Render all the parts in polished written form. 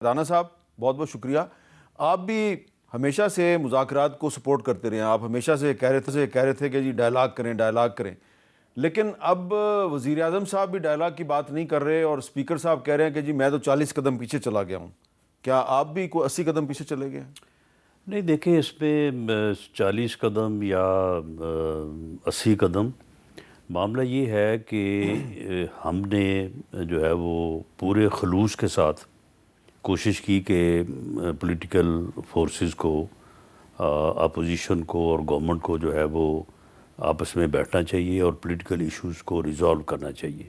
رانا صاحب بہت بہت شکریہ. آپ بھی ہمیشہ سے مذاکرات کو سپورٹ کرتے رہے ہیں. آپ ہمیشہ سے کہہ رہے تھے کہ جی ڈائلاگ کریں. لیکن اب وزیر اعظم صاحب بھی ڈائلاگ کی بات نہیں کر رہے اور اسپیکر صاحب کہہ رہے ہیں کہ جی میں تو 40 قدم پیچھے چلا گیا ہوں. کیا آپ بھی کوئی 80 قدم پیچھے چلے گئے؟ نہیں دیکھیں، اس میں 40 قدم یا 80 قدم، معاملہ یہ ہے کہ ہم نے جو ہے وہ پورے خلوص کے ساتھ کوشش کی کہ پولیٹیکل فورسز کو، اپوزیشن کو اور گورنمنٹ کو جو ہے وہ آپس میں بیٹھنا چاہیے اور پولیٹیکل ایشوز کو ریزالو کرنا چاہیے.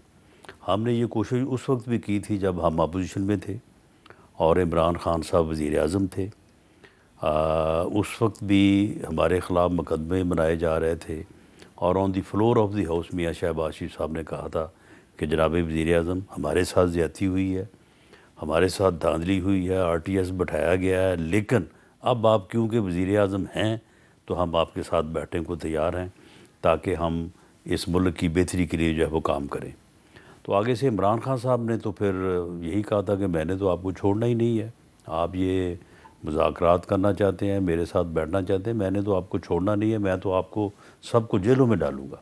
ہم نے یہ کوشش اس وقت بھی کی تھی جب ہم اپوزیشن میں تھے اور عمران خان صاحب وزیر اعظم تھے. اس وقت بھی ہمارے خلاف مقدمے بنائے جا رہے تھے اور آن دی فلور آف دی ہاؤس میاں شہباز شریف صاحب نے کہا تھا کہ جناب وزیر اعظم ہمارے ساتھ زیادتی ہوئی ہے، ہمارے ساتھ دھاندلی ہوئی ہے، آر ٹی ایس بٹھایا گیا ہے، لیکن اب آپ کیونکہ وزیر اعظم ہیں تو ہم آپ کے ساتھ بیٹھنے کو تیار ہیں تاکہ ہم اس ملک کی بہتری کے لیے جو ہے وہ کام کریں. تو آگے سے عمران خان صاحب نے تو پھر یہی کہا تھا کہ میں نے تو آپ کو چھوڑنا ہی نہیں ہے، آپ یہ مذاکرات کرنا چاہتے ہیں، میرے ساتھ بیٹھنا چاہتے ہیں، میں نے تو آپ کو چھوڑنا نہیں ہے، میں تو آپ کو سب کو جیلوں میں ڈالوں گا.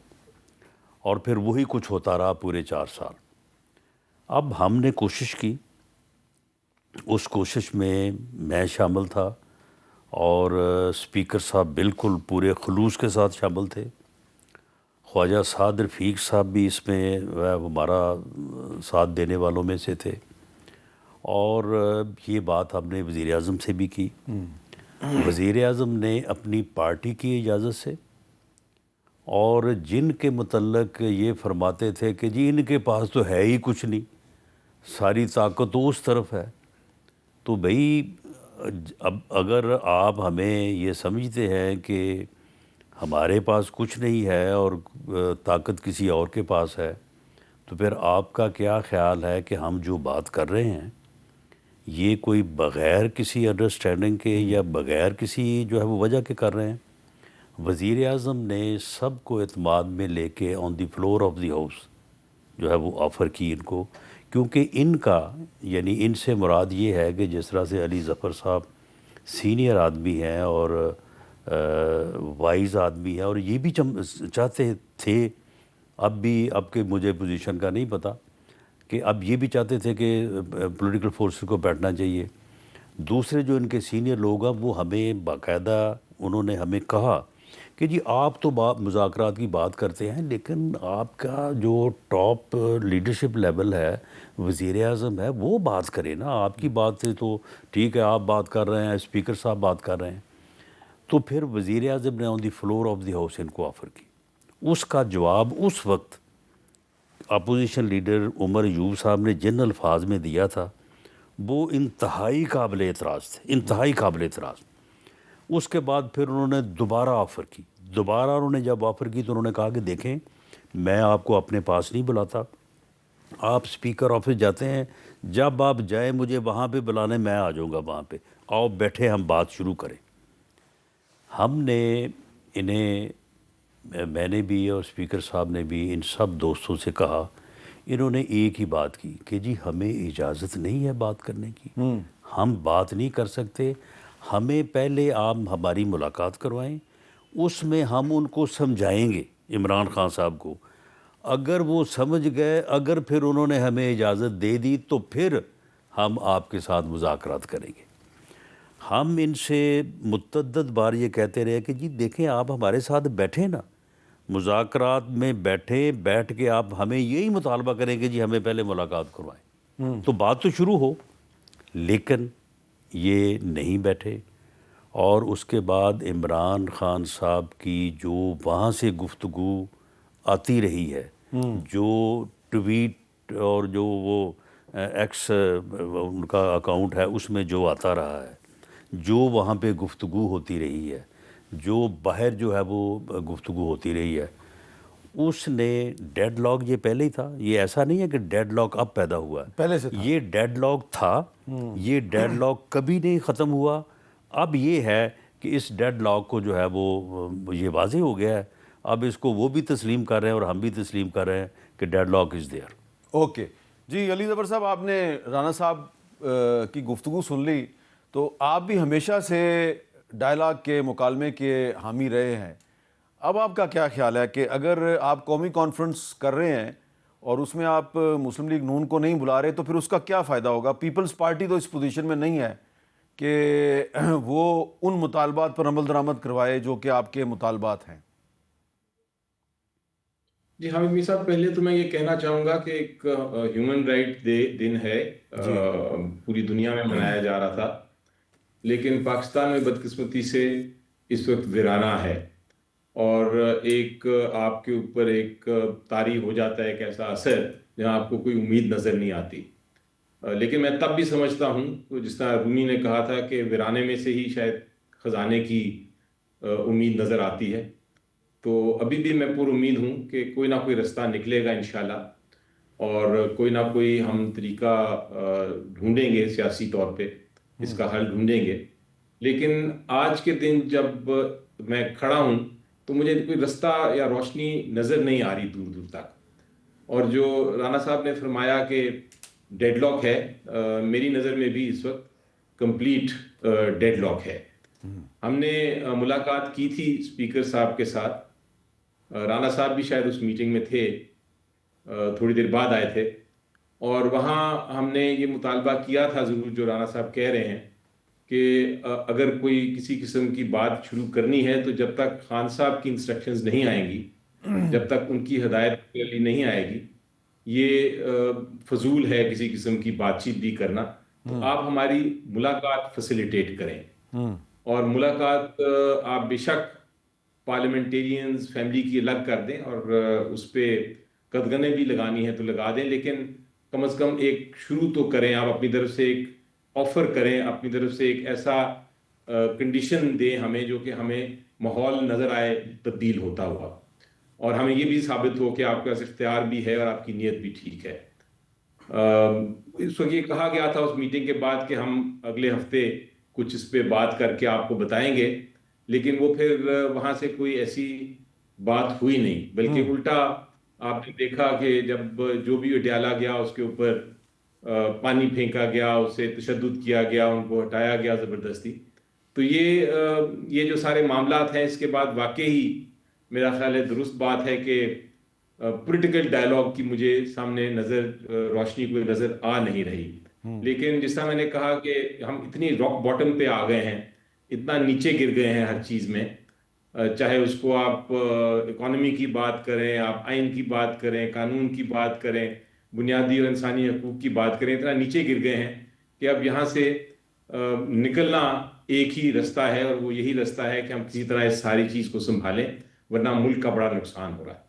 اور پھر وہی کچھ ہوتا رہا پورے 4 سال. اب ہم نے کوشش کی، اس کوشش میں میں شامل تھا اور اسپیکر صاحب بالکل پورے خلوص کے ساتھ شامل تھے. خواجہ سعد رفیق صاحب بھی اس میں ہمارا ساتھ دینے والوں میں سے تھے. اور یہ بات ہم نے وزیر اعظم سے بھی کی. وزیر اعظم نے اپنی پارٹی کی اجازت سے، اور جن کے متعلق یہ فرماتے تھے کہ جی ان کے پاس تو ہے ہی کچھ نہیں، ساری طاقت تو اس طرف ہے، تو بھئی اب اگر آپ ہمیں یہ سمجھتے ہیں کہ ہمارے پاس کچھ نہیں ہے اور طاقت کسی اور کے پاس ہے، تو پھر آپ کا کیا خیال ہے کہ ہم جو بات کر رہے ہیں یہ کوئی بغیر کسی انڈرسٹینڈنگ کے یا بغیر کسی جو ہے وہ وجہ کے کر رہے ہیں؟ وزیر اعظم نے سب کو اعتماد میں لے کے آن دی فلور آف دی ہاؤس جو ہے وہ آفر کی ان کو، کیونکہ ان کا یعنی ان سے مراد یہ ہے کہ جس طرح سے علی ظفر صاحب سینئر آدمی ہیں اور وائز آدمی ہے، اور یہ بھی چاہتے تھے، اب کہ مجھے پوزیشن کا نہیں پتہ، کہ اب یہ بھی چاہتے تھے کہ پولیٹیکل فورسز کو بیٹھنا چاہیے. دوسرے جو ان کے سینئر لوگ ہیں وہ ہمیں باقاعدہ انہوں نے ہمیں کہا کہ جی آپ تو مذاکرات کی بات کرتے ہیں، لیکن آپ کا جو ٹاپ لیڈرشپ لیول ہے، وزیر اعظم ہے، وہ بات کرے نا. آپ کی بات سے تو ٹھیک ہے، آپ بات کر رہے ہیں، اسپیکر صاحب بات کر رہے ہیں. تو پھر وزیر اعظم نے آن دی فلور آف دی ہاؤس ان کو آفر کی. اس کا جواب اس وقت اپوزیشن لیڈر عمر ایوب صاحب نے جن الفاظ میں دیا تھا وہ انتہائی قابل اعتراض تھے، انتہائی قابل اعتراض. اس کے بعد پھر انہوں نے دوبارہ آفر کی. دوبارہ انہوں نے جب آفر کی تو انہوں نے کہا کہ دیکھیں میں آپ کو اپنے پاس نہیں بلاتا، آپ اسپیکر آفس جاتے ہیں، جب آپ جائیں مجھے وہاں پہ بلانے، میں آ جاؤں گا وہاں پہ، آؤ بیٹھے ہم بات شروع کریں. ہم نے انہیں، میں نے بھی اور اسپیکر صاحب نے بھی ان سب دوستوں سے کہا. انہوں نے ایک ہی بات کی کہ جی ہمیں اجازت نہیں ہے بات کرنے کی، ہم بات نہیں کر سکتے، ہمیں پہلے آپ ہماری ملاقات کروائیں، اس میں ہم ان کو سمجھائیں گے عمران خان صاحب کو. اگر وہ سمجھ گئے، اگر پھر انہوں نے ہمیں اجازت دے دی تو پھر ہم آپ کے ساتھ مذاکرات کریں گے. ہم ان سے متعدد بار یہ کہتے رہے کہ جی دیکھیں آپ ہمارے ساتھ بیٹھیں نا، مذاکرات میں بیٹھ کے آپ ہمیں یہی مطالبہ کریں کہ جی ہمیں پہلے ملاقات کروائیں تو بات تو شروع ہو. لیکن یہ نہیں بیٹھے. اور اس کے بعد عمران خان صاحب کی جو وہاں سے گفتگو آتی رہی ہے، جو ٹویٹ اور جو وہ ایکس ان کا اکاؤنٹ ہے اس میں جو آتا رہا ہے، جو وہاں پہ گفتگو ہوتی رہی ہے، جو باہر جو ہے وہ گفتگو ہوتی رہی ہے، اس نے ڈیڈ لاک یہ پہلے ہی تھا. یہ ایسا نہیں ہے کہ ڈیڈ لاک اب پیدا ہوا ہے، پہلے سے تھا. یہ ڈیڈ لاک تھا. یہ ڈیڈ لاک کبھی نہیں ختم ہوا. اب یہ ہے کہ اس ڈیڈ لاک کو جو ہے وہ یہ واضح ہو گیا ہے. اب اس کو وہ بھی تسلیم کر رہے ہیں اور ہم بھی تسلیم کر رہے ہیں کہ deadlock is there. Okay جی. علی ظفر صاحب، آپ نے رانا صاحب کی گفتگو سن لی تو آپ بھی ہمیشہ سے ڈائلاگ کے مکالمے کے حامی رہے ہیں. اب آپ کا کیا خیال ہے کہ اگر آپ قومی کانفرنس کر رہے ہیں اور اس میں آپ مسلم لیگ نون کو نہیں بلا رہے تو پھر اس کا کیا فائدہ ہوگا؟ پیپلز پارٹی تو اس پوزیشن میں نہیں ہے کہ وہ ان مطالبات پر عمل درآمد کروائے جو کہ آپ کے مطالبات ہیں. جی حامد میر صاحب، پہلے تو میں یہ کہنا چاہوں گا کہ ایک ہیومن رائٹ دن ہے، پوری دنیا میں منایا جا رہا تھا، لیکن پاکستان میں بدقسمتی سے اس وقت ویرانہ ہے، اور ایک آپ کے اوپر ایک طاری ہو جاتا ہے ایک ایسا اثر جہاں آپ کو کوئی امید نظر نہیں آتی. لیکن میں تب بھی سمجھتا ہوں، جس طرح رومی نے کہا تھا کہ ویرانے میں سے ہی شاید خزانے کی امید نظر آتی ہے، تو ابھی بھی میں پر امید ہوں کہ کوئی نہ کوئی رستہ نکلے گا انشاءاللہ، اور کوئی نہ کوئی ہم طریقہ ڈھونڈیں گے، سیاسی طور پہ اس کا حل ڈھونڈیں گے. لیکن آج کے دن جب میں کھڑا ہوں تو مجھے کوئی رستہ یا روشنی نظر نہیں آ رہی دور دور تک. اور جو رانا صاحب نے فرمایا کہ ڈیڈ لاک ہے، میری نظر میں بھی اس وقت کمپلیٹ ڈیڈ لاک ہے. ہم نے ملاقات کی تھی اسپیکر صاحب کے ساتھ، رانا صاحب بھی شاید اس میٹنگ میں تھے، تھوڑی دیر بعد آئے تھے، اور وہاں ہم نے یہ مطالبہ کیا تھا ضرور جو رانا صاحب کہہ رہے ہیں کہ اگر کوئی کسی قسم کی بات شروع کرنی ہے تو جب تک خان صاحب کی انسٹرکشنز نہیں آئیں گی، جب تک ان کی ہدایت نہیں آئے گی، یہ فضول ہے کسی قسم کی بات چیت بھی کرنا. تو آپ ہماری ملاقات فیسیلیٹیٹ کریں، اور ملاقات آپ بے شک پارلیمنٹیرینز فیملی کی الگ کر دیں، اور اس پہ قدغنیں بھی لگانی ہیں تو لگا دیں، لیکن کم از کم ایک شروع تو کریں. آپ اپنی طرف سے ایک آفر کریں، اپنی طرف سے ایک ایسا کنڈیشن دیں ہمیں جو کہ ہمیں ماحول نظر آئے تبدیل ہوتا ہوا، اور ہمیں یہ بھی ثابت ہو کہ آپ کے پاس اختیار بھی ہے اور آپ کی نیت بھی ٹھیک ہے. اس وقت یہ کہا گیا تھا اس میٹنگ کے بعد کہ ہم اگلے ہفتے کچھ اس پہ بات کر کے آپ کو بتائیں گے، لیکن وہ پھر وہاں سے کوئی ایسی بات ہوئی نہیں، بلکہ الٹا آپ نے دیکھا کہ جب جو بھی ڈالا گیا اس کے اوپر پانی پھینکا گیا، اسے تشدد کیا گیا، ان کو ہٹایا گیا زبردستی. تو یہ جو سارے معاملات ہیں، اس کے بعد واقعی میرا خیال ہے درست بات ہے کہ پولیٹیکل ڈائلاگ کی مجھے سامنے روشنی کوئی نظر آ نہیں رہی. لیکن جس طرح میں نے کہا کہ ہم اتنی راک باٹم پہ آ گئے ہیں، اتنا نیچے گر گئے ہیں ہر چیز میں، چاہے اس کو آپ اکانومی کی بات کریں، آپ آئین کی بات کریں، قانون کی بات کریں، بنیادی اور انسانی حقوق کی بات کریں، اتنا نیچے گر گئے ہیں کہ اب یہاں سے نکلنا ایک ہی رستہ ہے، اور وہ یہی رستہ ہے کہ ہم کسی طرح اس ساری چیز کو سنبھالیں، ورنہ ملک کا بڑا نقصان ہو رہا ہے.